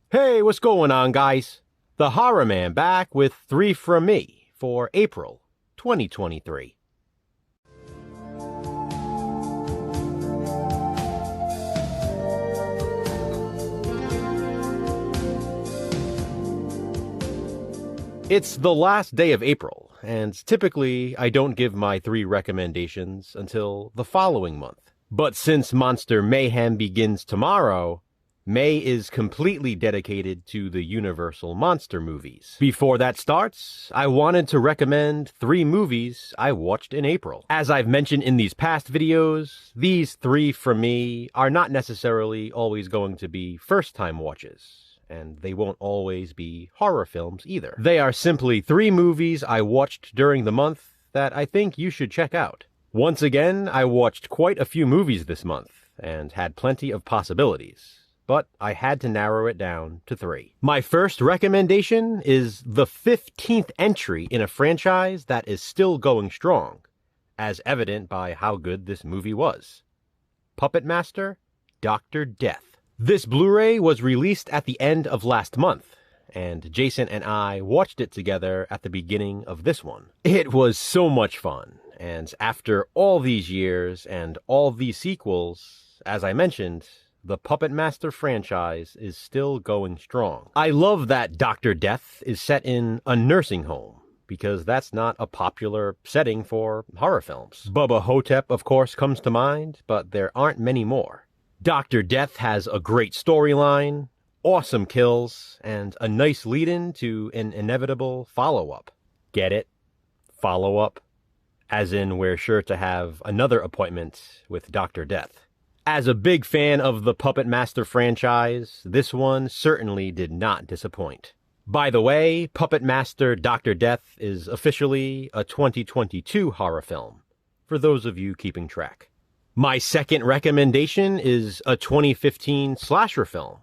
Hey, what's going on, guys? The Horror Man back with 3 from me for April 2023. It's the last day of April, and typically I don't give my 3 recommendations until the following month. But since Monster Mayhem begins tomorrow, May is completely dedicated to the Universal Monster movies. Before that starts, I wanted to recommend 3 movies I watched in April. As I've mentioned in these past videos, these 3 from me are not necessarily always going to be first-time watches. And they won't always be horror films either. They are simply 3 movies I watched during the month that I think you should check out. Once again, I watched quite a few movies this month, and had plenty of possibilities, but I had to narrow it down to 3. My first recommendation is the 15th entry in a franchise that is still going strong, as evident by how good this movie was. Puppet Master, Dr. Death. This Blu-ray was released at the end of last month, and Jason and I watched it together at the beginning of this one. It was so much fun, and after all these years and all these sequels, as I mentioned, the Puppet Master franchise is still going strong. I love that Dr. Death is set in a nursing home, because that's not a popular setting for horror films. Bubba Hotep, of course, comes to mind, but there aren't many more. Dr. Death has a great storyline, awesome kills, and a nice lead-in to an inevitable follow-up. Get it? Follow-up? As in, we're sure to have another appointment with Dr. Death. As a big fan of the Puppet Master franchise, this one certainly did not disappoint. By the way, Puppet Master Dr. Death is officially a 2022 horror film, for those of you keeping track. My second recommendation is a 2015 slasher film,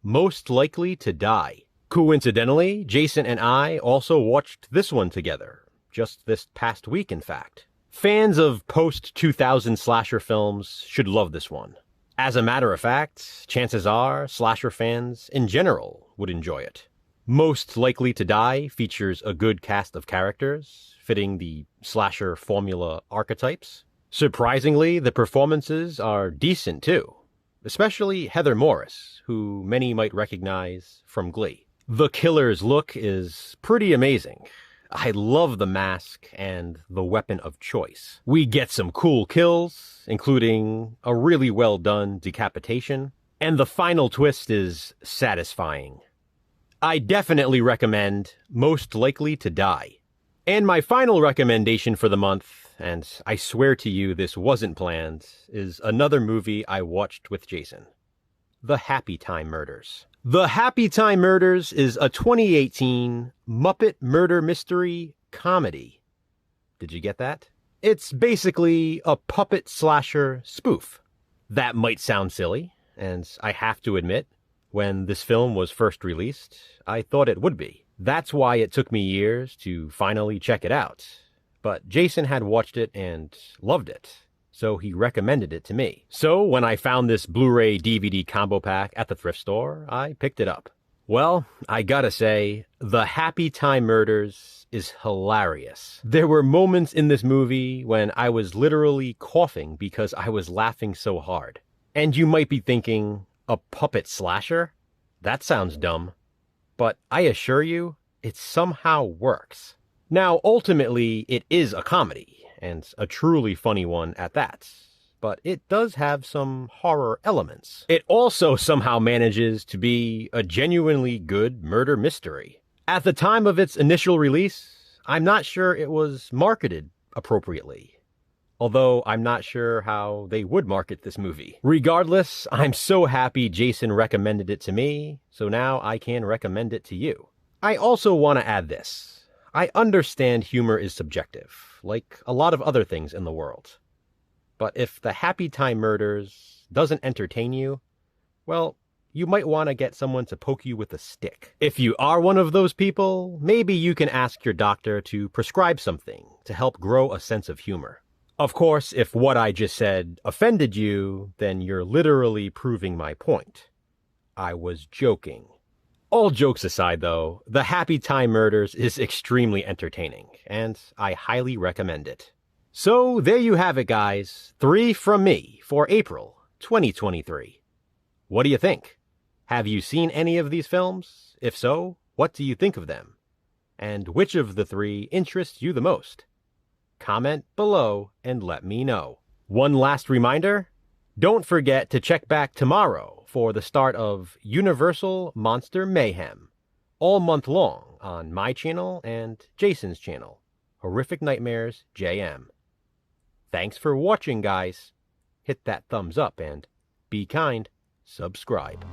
Most Likely to Die. Coincidentally, Jason and I also watched this one together, just this past week in fact. Fans of post-2000 slasher films should love this one. As a matter of fact, chances are slasher fans in general would enjoy it. Most Likely to Die features a good cast of characters, fitting the slasher formula archetypes. Surprisingly, the performances are decent too, especially Heather Morris, who many might recognize from Glee. The killer's look is pretty amazing. I love the mask and the weapon of choice. We get some cool kills, including a really well done decapitation, and the final twist is satisfying. I definitely recommend Most Likely to Die. And my final recommendation for the month, and I swear to you this wasn't planned, is another movie I watched with Jason. The Happy Time Murders. The Happy Time Murders is a 2018 Muppet murder mystery comedy. Did you get that? It's basically a puppet slasher spoof. That might sound silly, and I have to admit, when this film was first released, I thought it would be. That's why it took me years to finally check it out. But Jason had watched it and loved it, so he recommended it to me. So when I found this Blu-ray DVD combo pack at the thrift store, I picked it up. Well, I gotta say, The Happy Time Murders is hilarious. There were moments in this movie when I was literally coughing because I was laughing so hard. And you might be thinking, a puppet slasher? That sounds dumb. But I assure you, it somehow works. Now, ultimately, it is a comedy, and a truly funny one at that. But it does have some horror elements. It also somehow manages to be a genuinely good murder mystery. At the time of its initial release, I'm not sure it was marketed appropriately. Although I'm not sure how they would market this movie. Regardless, I'm so happy Jason recommended it to me, so now I can recommend it to you. I also want to add this. I understand humor is subjective, like a lot of other things in the world. But if The Happy Time Murders doesn't entertain you, well, you might want to get someone to poke you with a stick. If you are one of those people, maybe you can ask your doctor to prescribe something to help grow a sense of humor. Of course, if what I just said offended you, then you're literally proving my point. I was joking. All jokes aside, though, the Happy Time Murders is extremely entertaining, and I highly recommend it. So there you have it, guys. 3 from me for April 2023. What do you think? Have you seen any of these films? If so, what do you think of them? And which of the 3 interests you the most? Comment below and let me know. One last reminder, don't forget to check back tomorrow for the start of Universal Monster Mayhem, all month long on my channel and Jason's channel, Horrific Nightmares JM. Thanks for watching, guys. Hit that thumbs up and be kind, subscribe.